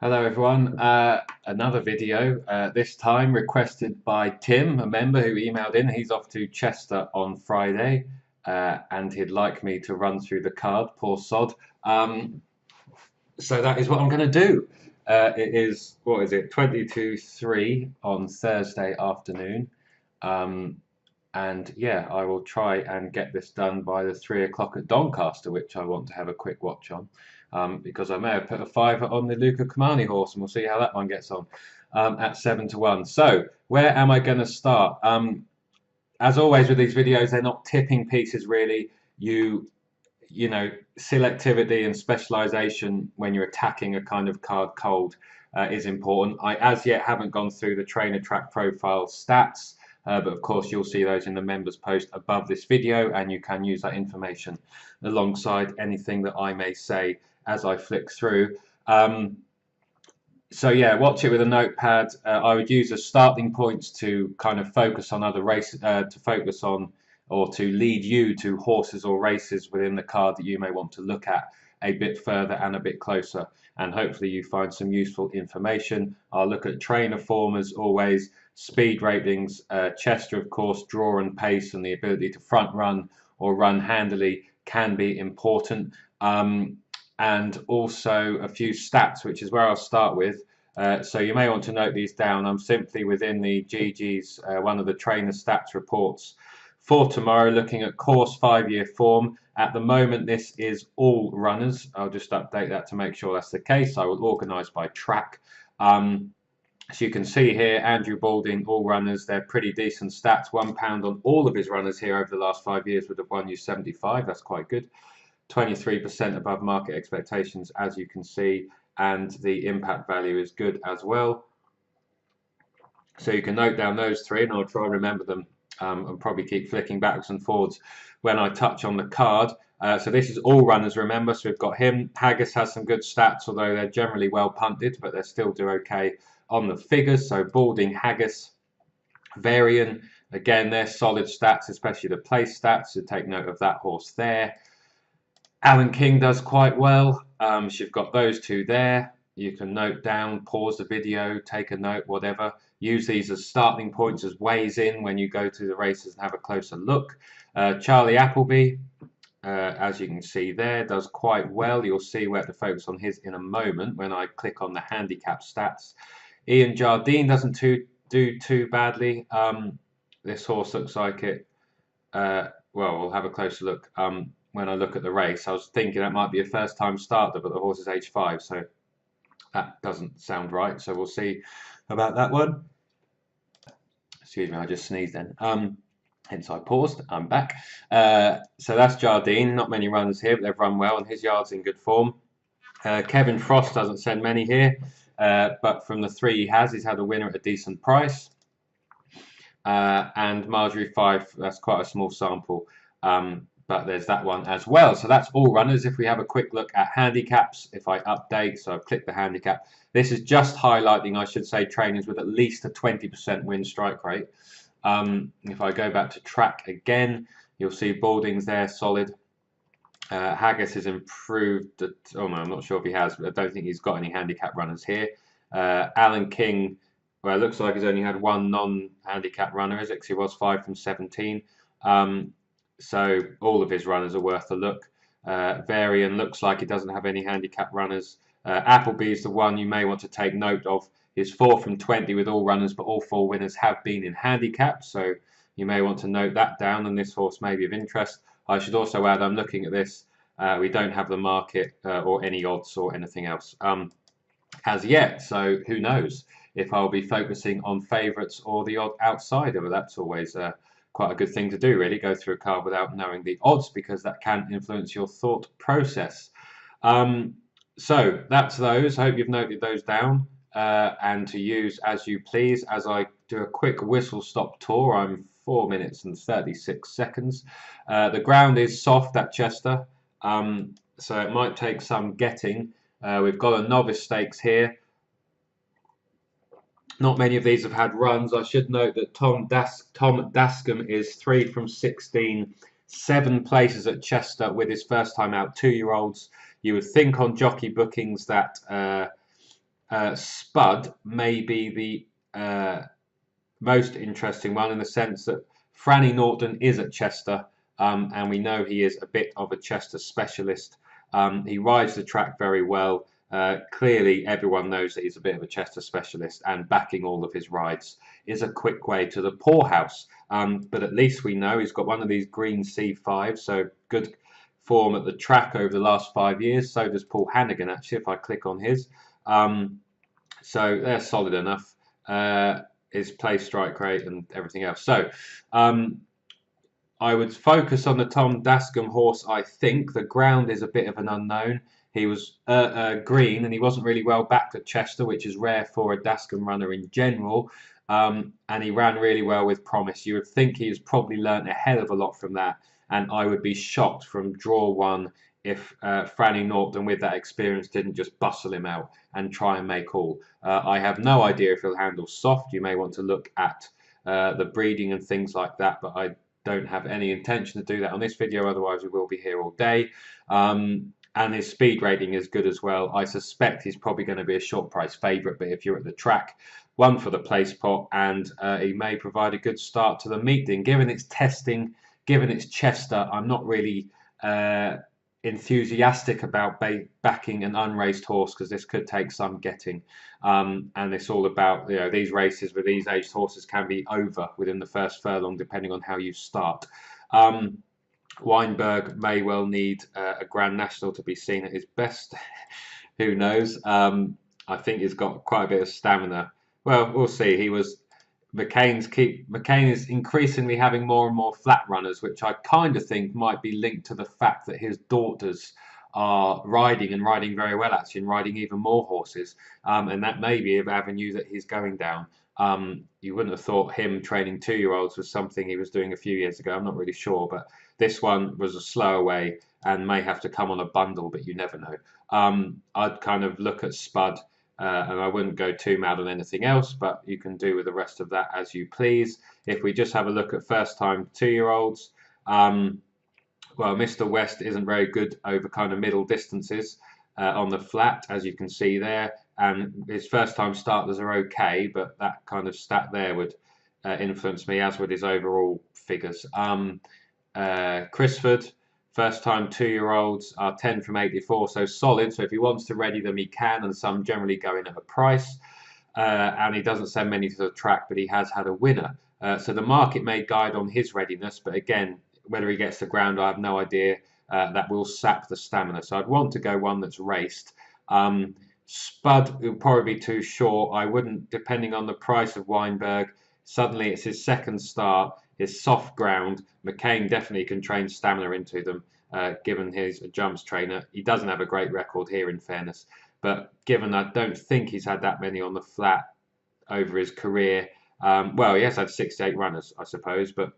Hello everyone, another video, this time requested by Tim, a member who emailed in. He's off to Chester on Friday and he'd like me to run through the card, poor sod. So that is what I'm going to do. It is, what is it, 20 to 3 on Thursday afternoon. And yeah, I will try and get this done by the 3 o'clock at Doncaster, which I want to have a quick watch on, because I may have put a fiver on the Luca Comani horse, and we'll see how that one gets on at 7 to 1. So, where am I going to start? As always with these videos, they're not tipping pieces really. You know, selectivity and specialization when you're attacking a kind of card cold is important. I as yet haven't gone through the trainer track profile stats. But of course you'll see those in the members post above this video, and you can use that information alongside anything that I may say as I flick through. So yeah, watch it with a notepad. I would use as starting points to kind of focus on other races, to focus on or to lead you to horses or races within the card that you may want to look at a bit further and a bit closer, and hopefully you find some useful information. I'll look at trainer form as always, speed ratings, Chester of course, draw and pace, and the ability to front run or run handily can be important. And also a few stats, which is where I'll start with. So you may want to note these down. I'm simply within the GG's, one of the trainer stats reports for tomorrow, looking at course 5-year form. At the moment, this is all runners. I'll just update that to make sure that's the case. I will organise by track. So you can see here, Andrew Balding, all runners, they're pretty decent stats. £1 on all of his runners here over the last 5 years would have won you 75. That's quite good. 23% above market expectations, as you can see, and the impact value is good as well. So you can note down those three, and I'll try and remember them and probably keep flicking backwards and forwards when I touch on the card. So this is all runners, remember, so we've got him. Haggis has some good stats, although they're generally well punted, but they still do okay on the figures. So Balding, Haggis, Varian, again, they're solid stats, especially the place stats, so take note of that horse there. Alan King does quite well. So you've got those two there. You can note down, pause the video, take a note, whatever. Use these as starting points, as ways in when you go to the races and have a closer look. Charlie Appleby, as you can see there, does quite well. You'll see where to focus on his in a moment when I click on the handicap stats. Ian Jardine doesn't do too badly. This horse looks like it. Well, we'll have a closer look when I look at the race. I was thinking that might be a first-time starter, but the horse is age 5, so that doesn't sound right. So we'll see about that one. Excuse me, I just sneezed then. Hence I paused. I'm back. So that's Jardine. Not many runners here, but they've run well, and his yard's in good form. Kevin Frost doesn't send many here, but from the 3 he has, he's had a winner at a decent price. And Marjorie 5, that's quite a small sample, but there's that one as well. So that's all runners. If we have a quick look at handicaps, if I update, so I've clicked the handicap, this is just highlighting, I should say, trainers with at least a 20% win strike rate. If I go back to track again, you'll see Balding's there, solid. Haggis has improved. Oh no, I'm not sure if he has, but I don't think he's got any handicap runners here. Alan King, well, it looks like he's only had one non-handicap runner, is it? Because he was 5 from 17. So all of his runners are worth a look. Varian looks like he doesn't have any handicap runners. Appleby's the one you may want to take note of. He's 4 from 20 with all runners, but all 4 winners have been in handicap, so you may want to note that down, and this horse may be of interest. I should also add, I'm looking at this, we don't have the market or any odds or anything else as yet, so who knows if I'll be focusing on favourites or the odd outsider. But that's always quite a good thing to do, really, go through a card without knowing the odds, because that can influence your thought process. So that's those. I hope you've noted those down and to use as you please. As I do a quick whistle stop tour, I'm 4 minutes and 36 seconds. The ground is soft at Chester, so it might take some getting. We've got a novice stakes here. Not many of these have had runs. I should note that Tom Dascombe is 3 from 16, 7 places at Chester with his first time out 2-year-olds. You would think on jockey bookings that Spud may be the most interesting one in the sense that Franny Norton is at Chester, and we know he is a bit of a Chester specialist. He rides the track very well. Clearly, everyone knows that he's a bit of a Chester specialist, and backing all of his rides is a quick way to the poorhouse. But at least we know he's got one of these green C5, so good form at the track over the last 5 years. So does Paul Hannigan, actually, if I click on his. So they're solid enough. His play strike rate and everything else. So I would focus on the Tom Dascombe horse. I think the ground is a bit of an unknown. He was green and he wasn't really well backed at Chester, which is rare for a Dascombe runner in general. And he ran really well with Promise. You would think he has probably learnt a hell of a lot from that. And I would be shocked from draw one if Franny Norton, with that experience, didn't just bustle him out and try and make all. I have no idea if he'll handle soft. You may want to look at the breeding and things like that, but I don't have any intention to do that on this video, otherwise we will be here all day. And his speed rating is good as well. I suspect he's probably going to be a short price favourite, but if you're at the track, one for the place pot, and he may provide a good start to the meeting. Given its testing, given its Chester, I'm not really enthusiastic about backing an unraced horse, because this could take some getting, and it's all about, you know, these races with these aged horses can be over within the first furlong depending on how you start. Weinberg may well need a Grand National to be seen at his best. Who knows? I think he's got quite a bit of stamina. Well, we'll see. McCain is increasingly having more and more flat runners, which I kind of think might be linked to the fact that his daughters are riding and riding very well, actually, and riding even more horses. And that may be an avenue that he's going down. You wouldn't have thought him training 2-year-olds was something he was doing a few years ago. I'm not really sure, but this one was a slower way and may have to come on a bundle, but you never know. I'd kind of look at Spud. And I wouldn't go too mad on anything else, but you can do with the rest of that as you please. If we just have a look at first-time 2-year-olds, well, Mr. West isn't very good over kind of middle distances on the flat, as you can see there. And his first-time starters are okay, but that kind of stat there would influence me, as would his overall figures. Crisford, first-time 2-year-olds are 10 from 84, so solid. So if he wants to ready them, he can, and some generally go in at a price. And he doesn't send many to the track, but he has had a winner. So the market may guide on his readiness, but again, whether he gets the ground, I have no idea. That will sap the stamina. So I'd want to go one that's raced. Spud will probably be too short. I wouldn't, depending on the price of Weinberg. Suddenly it's his second start. His soft ground, McCain definitely can train stamina into them, given he's a jumps trainer. He doesn't have a great record here, in fairness, but given I don't think he's had that many on the flat over his career, well, he has had 68 runners, I suppose, but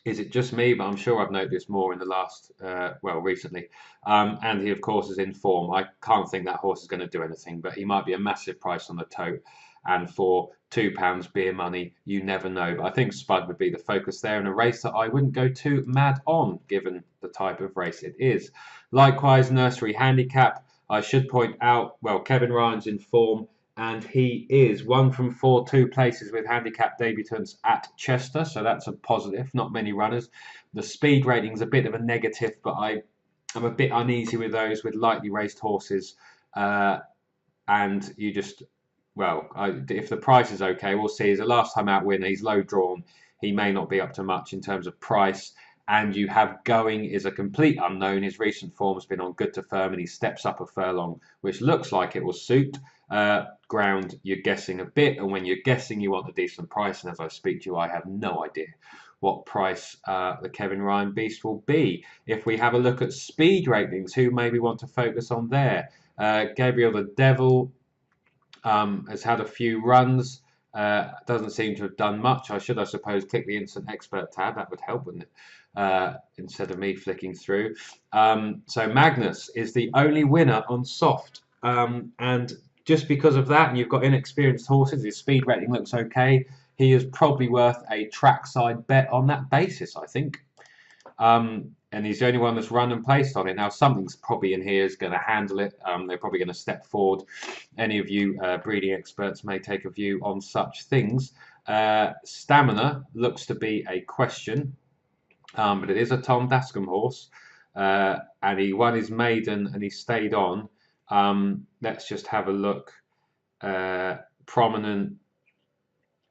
is it just me? But I'm sure I've noticed more in the last, well, recently. And he, of course, is in form. I can't think that horse is going to do anything, but he might be a massive price on the tote. And for £2 beer money, you never know. But I think Spud would be the focus there in a race that I wouldn't go too mad on, given the type of race it is. Likewise, Nursery Handicap. I should point out, well, Kevin Ryan's in form, and he is 1 from 4 2 places with handicap debutants at Chester, so that's a positive. Not many runners. The speed rating's a bit of a negative, but I'm a bit uneasy with those with lightly raced horses, and you just... Well, if the price is okay, we'll see. He's a last time out winner. He's low drawn. He may not be up to much in terms of price. And you have Going is a complete unknown. His recent form has been on good to firm, and he steps up a furlong, which looks like it will suit. Ground, you're guessing a bit. And when you're guessing, you want a decent price. And as I speak to you, I have no idea what price the Kevin Ryan Beast will be. If we have a look at speed ratings, who maybe want to focus on there? Gabriel the Devil has had a few runs, doesn't seem to have done much. I should, I suppose, click the Instant Expert tab. That would help, wouldn't it? Instead of me flicking through. So Magnus is the only winner on soft. And just because of that, and you've got inexperienced horses, his speed rating looks okay, he is probably worth a trackside bet on that basis, I think. And he's the only one that's run and placed on it. Now, something's probably in here is going to handle it. They're probably going to step forward. Any of you breeding experts may take a view on such things. Stamina looks to be a question, but it is a Tom Dascombe horse, and he won his maiden and he stayed on. Let's just have a look. Prominent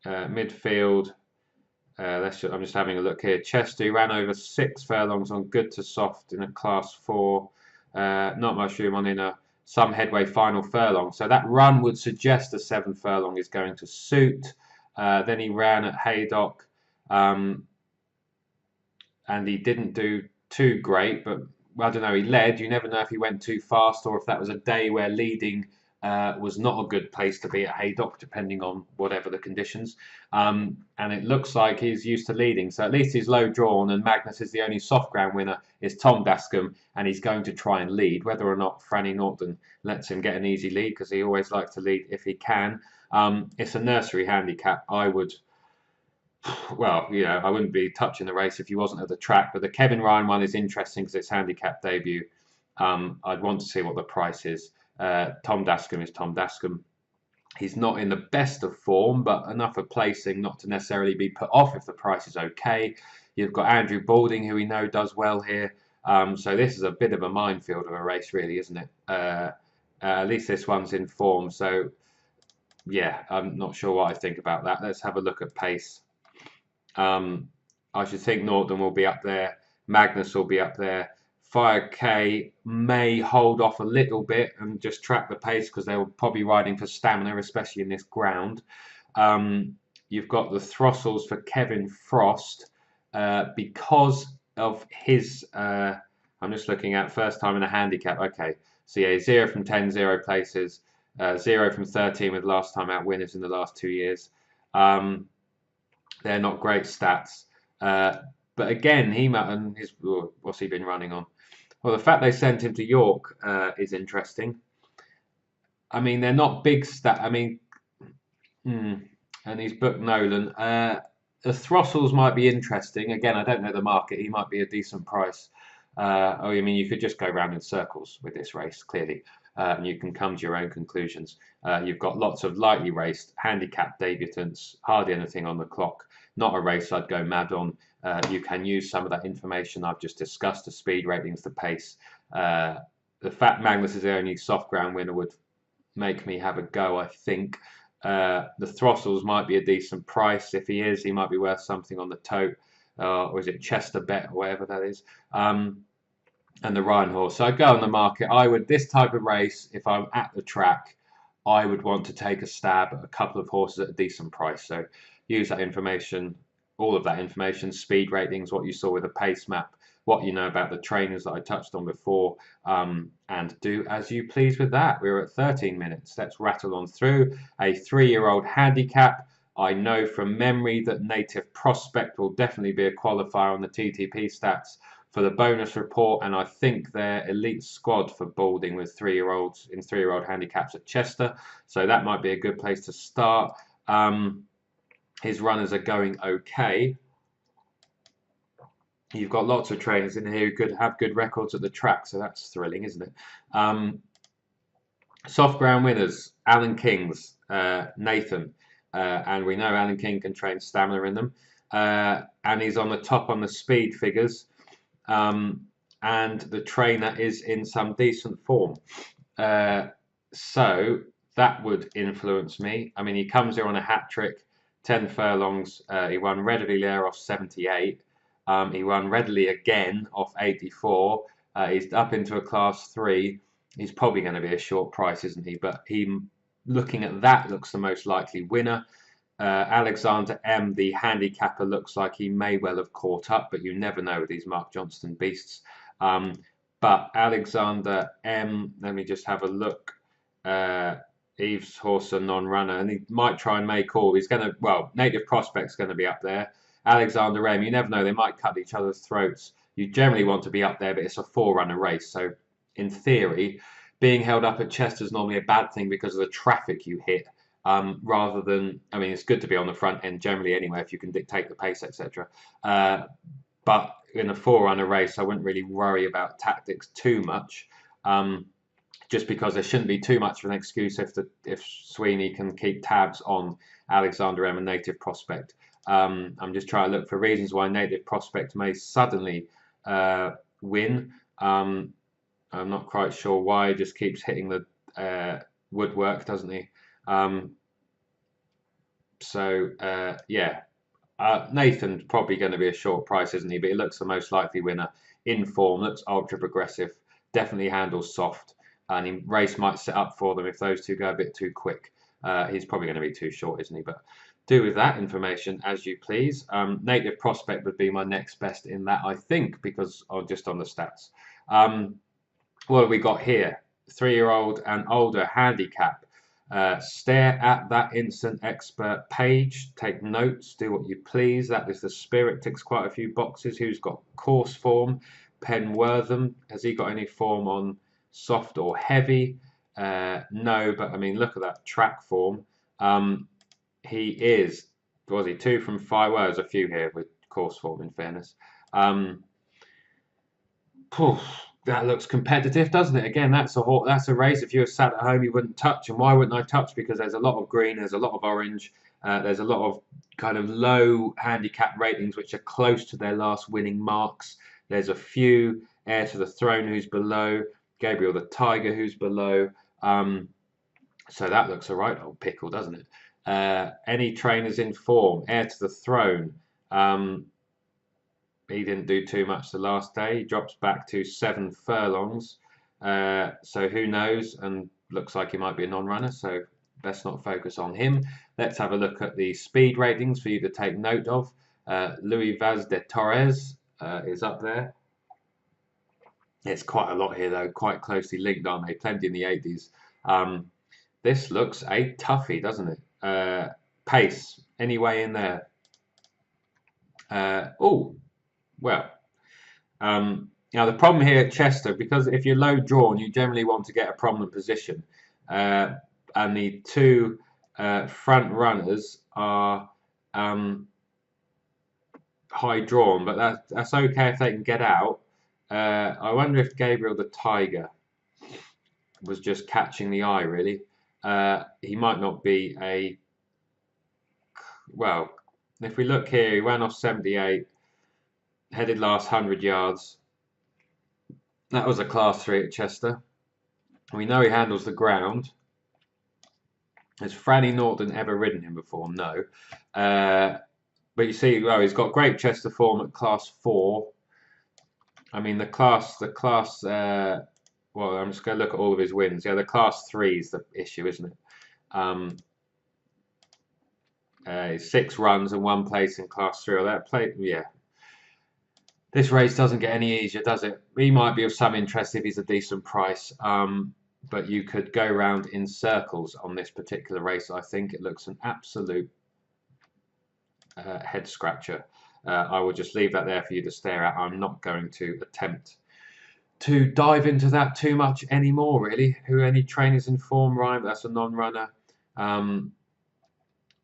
midfield. I'm just having a look here. Chester ran over 6 furlongs on good to soft in a class 4. Not much room on in a some headway final furlong. So that run would suggest a 7 furlong is going to suit. Then he ran at Haydock, and he didn't do too great, but I don't know, he led. You never know if he went too fast or if that was a day where leading was not a good place to be at Haydock, depending on whatever the conditions. And it looks like he's used to leading, so at least he's low drawn, and Magnus is the only soft ground winner, is Tom Dascombe, and he's going to try and lead. Whether or not Franny Norton lets him get an easy lead, because he always likes to lead if he can. It's a nursery handicap. I would... Well, you know, I wouldn't be touching the race if he wasn't at the track, but the Kevin Ryan one is interesting because it's handicap debut. I'd want to see what the price is. Tom Dascombe is Tom Dascombe. He's not in the best of form, but enough of placing not to necessarily be put off if the price is okay. You've got Andrew Balding, who we know does well here. So this is a bit of a minefield of a race, really, isn't it? At least this one's in form. So, yeah, I'm not sure what I think about that. Let's have a look at pace. I should think Norton will be up there. Magnus will be up there. Fire K may hold off a little bit and just track the pace because they're probably riding for stamina, especially in this ground. You've got the Throssels for Kevin Frost because of his... I'm just looking at first time in a handicap. Okay, so yeah, 0 from 10, 0 places. 0 from 13 with last time out winners in the last 2 years. They're not great stats. But again, he and his... what's he been running on? Well, the fact they sent him to York is interesting. I mean, they're not big stats. I mean, and he's booked Nolan. The Throssels might be interesting. Again, I don't know the market. He might be a decent price. I mean, you could just go around in circles with this race, clearly. And you can come to your own conclusions. You've got lots of lightly raced, handicap debutants, hardly anything on the clock. Not a race I'd go mad on. You can use some of that information I've just discussed, the speed ratings, the pace. The fact Magnus is the only soft ground winner would make me have a go, I think. The Throssels might be a decent price. If he is, he might be worth something on the tote. Or is it Chester Bet or whatever that is. And the Ryan horse. So I'd go on the market. I would, this type of race, if I'm at the track, I would want to take a stab at a couple of horses at a decent price. So use that information, all of that information, speed ratings, what you saw with the pace map, what you know about the trainers that I touched on before, and do as you please with that. We're at 13 minutes. Let's rattle on through. A 3-year-old handicap. I know from memory that Native Prospect will definitely be a qualifier on the TTP stats for the bonus report, and I think their elite squad for Balding with 3-year-olds in 3-year-old handicaps at Chester, so that might be a good place to start. His runners are going okay. You've got lots of trainers in here who could have good records at the track, so that's thrilling, isn't it? Soft ground winners, Alan King's, Nathan, and we know Alan King can train stamina in them, and he's on the top on the speed figures. And the trainer is in some decent form. So that would influence me. I mean, he comes here on a hat trick, 10 furlongs. He won readily there off 78. He won readily again off 84. He's up into a class 3. He's probably going to be a short price, isn't he? But he, looking at that, looks the most likely winner. Alexander M, the handicapper, looks like he may well have caught up, but you never know with these Mark Johnston beasts. But Alexander M, let me just have a look. Eve's horse a non-runner, and he might try and make all. He's going to, well, Native Prospect's going to be up there. Alexander M, you never know, they might cut each other's throats. You generally want to be up there, but it's a 4-runner race. So in theory, being held up at Chester is normally a bad thing because of the traffic you hit. Rather than, I mean, it's good to be on the front end generally anyway if you can dictate the pace, etc. but in a forerunner race, I wouldn't really worry about tactics too much. Just because there shouldn't be too much of an excuse if Sweeney can keep tabs on Alexander M and Native Prospect. I'm just trying to look for reasons why Native Prospect may suddenly win. I'm not quite sure why. He just keeps hitting the woodwork, doesn't he? Yeah. Nathan's probably going to be a short price, isn't he? But he looks the most likely winner in form. Looks ultra progressive. Definitely handles soft. And he, race might set up for them if those two go a bit too quick. He's probably going to be too short, isn't he? But do with that information as you please. Native Prospect would be my next best in that, I think, because just on the stats. What have we got here? 3-year-old and older handicap. Stare at that instant expert page, take notes, do what you please. That is the spirit, ticks quite a few boxes. Who's got course form? Penwortham, has he got any form on soft or heavy? No, but I mean, look at that track form. He is, was he 2 from 5? Well, there's a few here with course form, in fairness. That looks competitive, doesn't it? Again, that's a race. If you were sat at home, you wouldn't touch. And why wouldn't I touch? Because there's a lot of green, there's a lot of orange, there's a lot of kind of low handicap ratings which are close to their last winning marks. There's a few, Heir to the Throne who's below, Gabriel the Tiger who's below. So that looks a right old pickle, doesn't it? Any trainers in form? Heir to the Throne. He didn't do too much the last day. He drops back to 7 furlongs. So who knows? And looks like he might be a non-runner. So best not focus on him. Let's have a look at the speed ratings for you to take note of. Luis Vaz de Torres is up there. It's quite a lot here, though. Quite closely linked, aren't they? Plenty in the 80s. This looks a toughie, doesn't it? Pace, any way in there? Well, now the problem here at Chester, because if you're low drawn, you generally want to get a prominent position. And the 2 front runners are high drawn, but that's okay if they can get out. I wonder if Gabriel the Tiger was just catching the eye, really. He might not be a... Well, if we look here, he ran off 78, headed last 100 yards. That was a class 3 at Chester. We know he handles the ground. Has Franny Norton ever ridden him before? No. But you see, well, he's got great Chester form at class 4. I mean, the class, well, I'm just going to look at all of his wins. Yeah, the class 3 is the issue, isn't it? 6 runs and 1 place in class 3. Or that play, yeah. This race doesn't get any easier, does it? He might be of some interest if he's a decent price. But you could go round in circles on this particular race. I think it looks an absolute head scratcher. I will just leave that there for you to stare at. I'm not going to attempt to dive into that too much anymore, really. Any trainers in form, Ryan? That's a non-runner.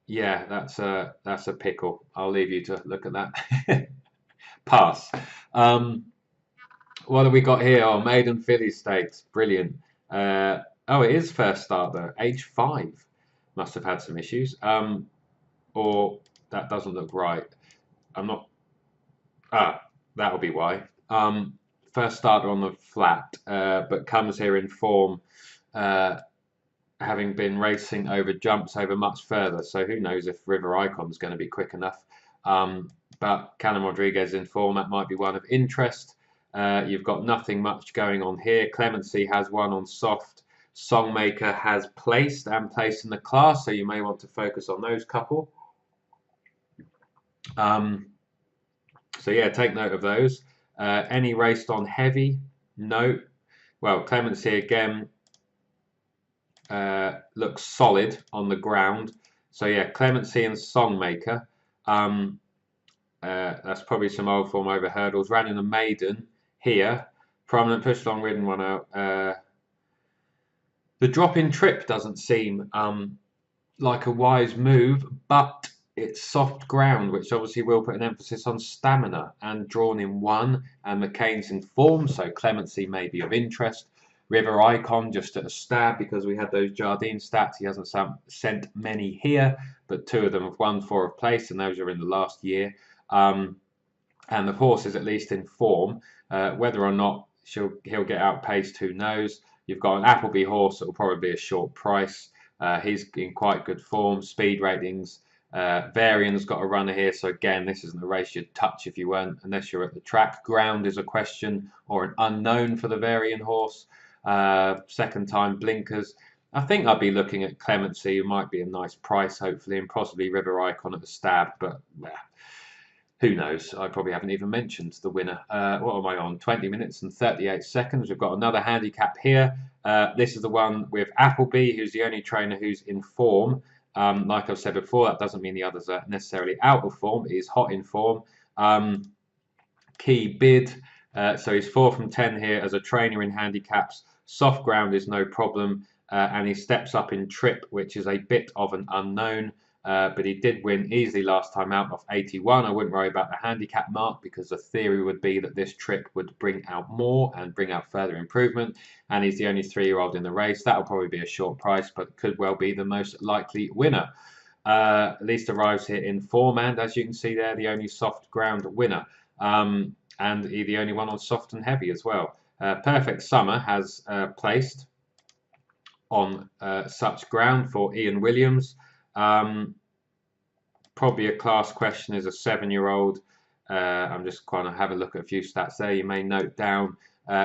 Yeah, that's a pickle. I'll leave you to look at that. Pass. What have we got here? Oh, Maiden Filly Stakes. Brilliant. Oh, it is first start though. Age 5. Must have had some issues. Or that doesn't look right. I'm not... that'll be why. First starter on the flat, but comes here in form, having been racing over jumps over much further. So who knows if River Icon's going to be quick enough. But Callum Rodriguez in form, that might be one of interest. You've got nothing much going on here. Clemency has one on soft. Songmaker has placed in the class, so you may want to focus on those couple. So yeah, take note of those. Any raced on heavy? No. Well, Clemency again looks solid on the ground. So yeah, Clemency and Songmaker. That's probably some old form over hurdles. Ran in a maiden here. Prominent push long ridden one out. The drop in trip doesn't seem like a wise move, but it's soft ground, which obviously will put an emphasis on stamina, and drawn in 1, and McCain's in form, so Clemency may be of interest. River Icon just at a stab because we had those Jardine stats. He hasn't sent many here, but 2 of them have won 4 of place, and those are in the last year. And the horse is at least in form. Whether or not he'll get outpaced, who knows? You've got an Appleby horse that will probably be a short price. He's in quite good form. Speed ratings. Varian's got a runner here, so again, this isn't a race you'd touch if you weren't, unless you're at the track. Ground is a question or an unknown for the Varian horse. Second time blinkers. I think I'd be looking at Clemency, who might be a nice price, hopefully, and possibly River Icon at the stab, but who knows? I probably haven't even mentioned the winner. What am I on? 20 minutes and 38 seconds. We've got another handicap here. This is the one with Appleby, who's the only trainer who's in form. Like I've said before, that doesn't mean the others are necessarily out of form. He's hot in form. Key bid. So he's 4 from 10 here as a trainer in handicaps. Soft ground is no problem. And he steps up in trip, which is a bit of an unknown. But he did win easily last time out off 81. I wouldn't worry about the handicap mark because the theory would be that this trip would bring out more and bring out further improvement. And he's the only 3-year-old in the race. That'll probably be a short price, but could well be the most likely winner. At least arrives here in form, and as you can see there, the only soft ground winner. And he the only one on soft and heavy as well. Perfect Summer has placed on such ground for Ian Williams. Probably a class question is a 7-year-old. I'm just going to have a look at a few stats there. You may note down.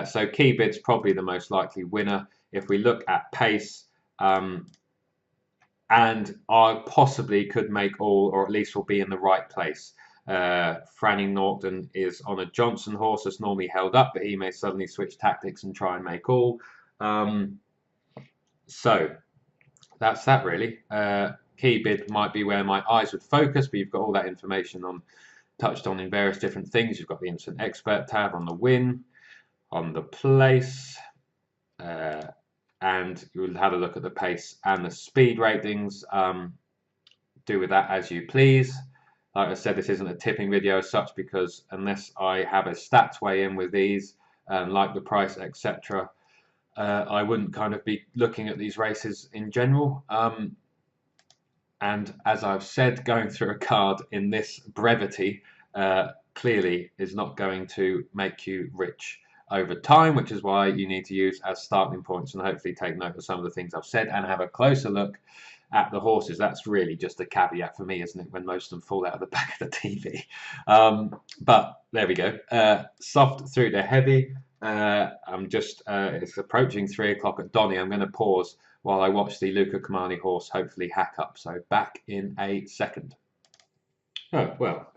So Key Bid's probably the most likely winner. If we look at pace, and I possibly could make all, or at least will be in the right place. Franny Norton is on a Johnson horse that's normally held up, but he may suddenly switch tactics and try and make all. So that's that really. Key Bid might be where my eyes would focus, but you've got all that information touched on in various different things. You've got the Instant Expert tab on the win, on the place, and you'll have a look at the pace and the speed ratings. Do with that as you please. Like I said, this isn't a tipping video as such because unless I have a stats weigh in with these, like the price, etc., I wouldn't kind of be looking at these races in general. And as I've said, going through a card in this brevity clearly is not going to make you rich over time, which is why you need to use as starting points and hopefully take note of some of the things I've said and have a closer look at the horses. That's really just a caveat for me, isn't it, when most of them fall out of the back of the TV. But there we go. Soft through to heavy. I'm just, it's approaching 3 o'clock at Donny. I'm going to pause while I watch the Luca Kamani horse hopefully hack up. So back in a second. Oh, well,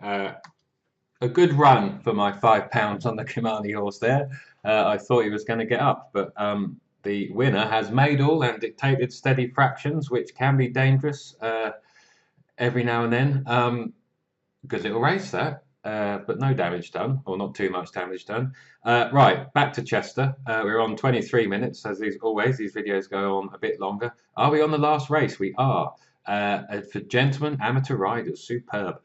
a good run for my £5 on the Kamani horse there. I thought he was going to get up, but the winner has made all and dictated steady fractions, which can be dangerous every now and then. Good little race that. But no damage done, or not too much damage done. Right, back to Chester. We're on 23 minutes, as always. These videos go on a bit longer. Are we on the last race? We are. For gentlemen, amateur riders, superb.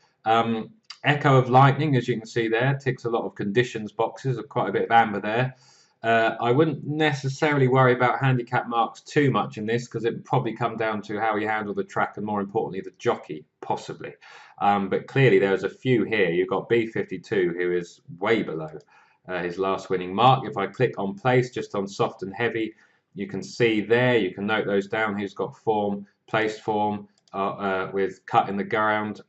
Echo of Lightning, as you can see there, ticks a lot of conditions boxes, quite a bit of amber there. I wouldn't necessarily worry about handicap marks too much in this because it would probably come down to how you handle the track and more importantly the jockey, possibly. But clearly there's a few here. You've got B52 who is way below his last winning mark. If I click on place just on soft and heavy, you can see there, you can note those down, who's got form, placed form with cut in the ground.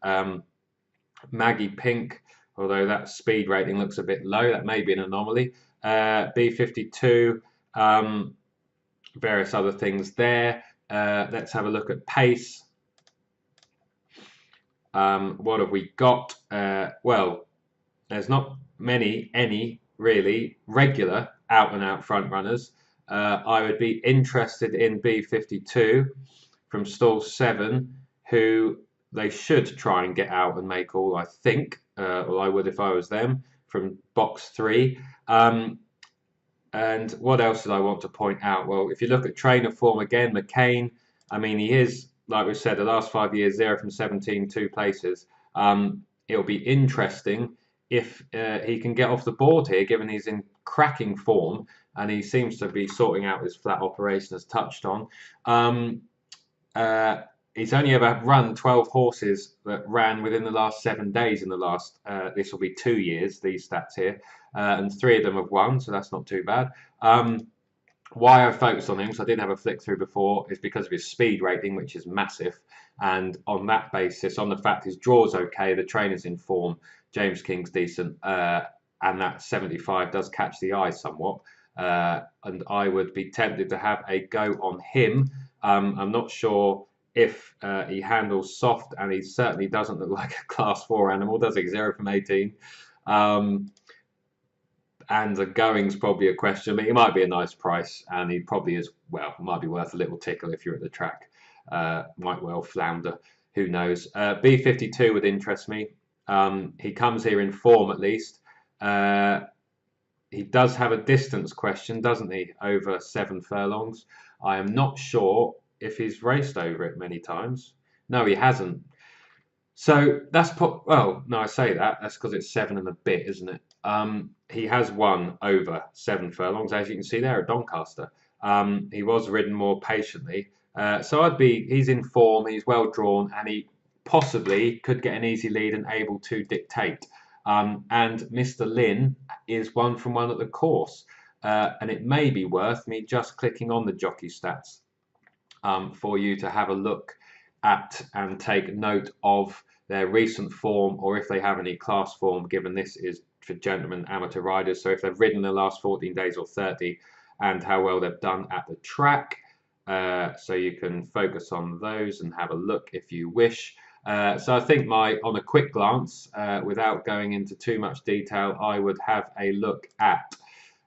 Maggie Pink, although that speed rating looks a bit low, that may be an anomaly. B52, various other things there. Let's have a look at pace. What have we got? Well, there's not any really regular out and out front runners. I would be interested in B52 from stall 7, who they should try and get out and make all, I think. Well, I would if I was them, from box 3. And what else did I want to point out? Well, if you look at trainer form again, McCain, I mean, he is like we said, the last 5 years, 0 from 17, 2 places. It'll be interesting if he can get off the board here, given he's in cracking form and he seems to be sorting out his flat operation as touched on. He's only ever run 12 horses that ran within the last 7 days in the last, this will be 2 years, these stats here, and 3 of them have won, so that's not too bad. Why I focused on him, so I did have a flick through before, is because of his speed rating, which is massive. And on that basis, on the fact his draw's okay, the trainer's in form, James King's decent, and that 75 does catch the eye somewhat. And I would be tempted to have a go on him. I'm not sure if he handles soft, and he certainly doesn't look like a class 4 animal, does he? 0 from 18. And the going's probably a question, but he might be a nice price, and he probably is, well, might be worth a little tickle if you're at the track. Might well flounder, who knows. B52 would interest me. He comes here in form at least. He does have a distance question, doesn't he, over 7 furlongs. I am not sure if he's raced over it many times. No, he hasn't. So that's well, no, I say that's because it's 7 and a bit, isn't it? He has won over 7 furlongs, as you can see there at Doncaster. He was ridden more patiently. So he's in form, he's well drawn, and he possibly could get an easy lead and able to dictate. And Mr. Lynn is 1 from 1 at the course. And it may be worth me just clicking on the jockey stats for you to have a look at and take note of their recent form, or if they have any class form, given this is for gentlemen amateur riders. So if they've ridden the last 14 days or 30, and how well they've done at the track. So you can focus on those and have a look if you wish. So I think on a quick glance, without going into too much detail, I would have a look at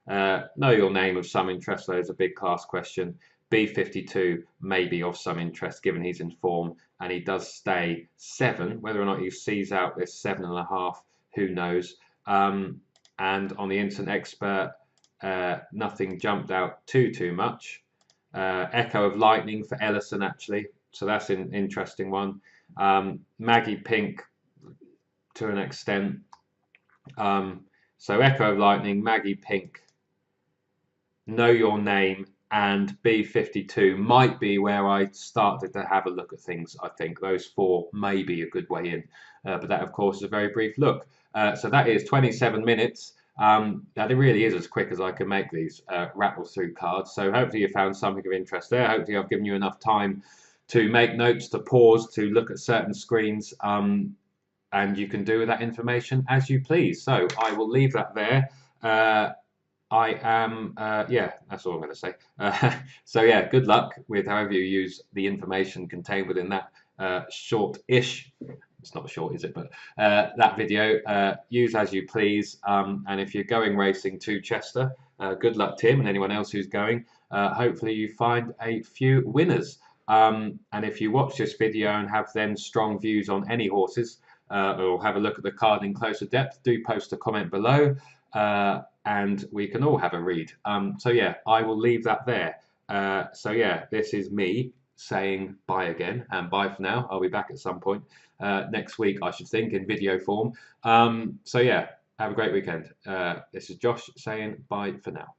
Know Your Name of some interest. There's a big class question. B52 may be of some interest given he's in form and he does stay 7. Whether or not he sees out this 7.5, who knows. And on the Instant Expert, nothing jumped out too much. Echo of Lightning for Ellison, actually, so that's an interesting one. Maggie Pink to an extent. So Echo of Lightning, Maggie Pink, Know Your Name, and B52 might be where I started to have a look at things. I think those 4 may be a good way in, but that of course is a very brief look. So that is 27 minutes. Now it really is as quick as I can make these rattle through cards. So hopefully you found something of interest there. Hopefully I've given you enough time to make notes, to pause, to look at certain screens, and you can do with that information as you please. So I will leave that there. Yeah, that's all I'm going to say. So yeah, good luck with however you use the information contained within that short-ish, it's not short, is it? But that video, use as you please. And if you're going racing to Chester, good luck, Tim, and anyone else who's going. Hopefully you find a few winners. And if you watch this video and have then strong views on any horses, or have a look at the card in closer depth, do post a comment below. And we can all have a read. So yeah, I will leave that there. So yeah, this is me saying bye again, and bye for now. I'll be back at some point next week, I should think, in video form. So yeah, have a great weekend. This is Josh saying bye for now.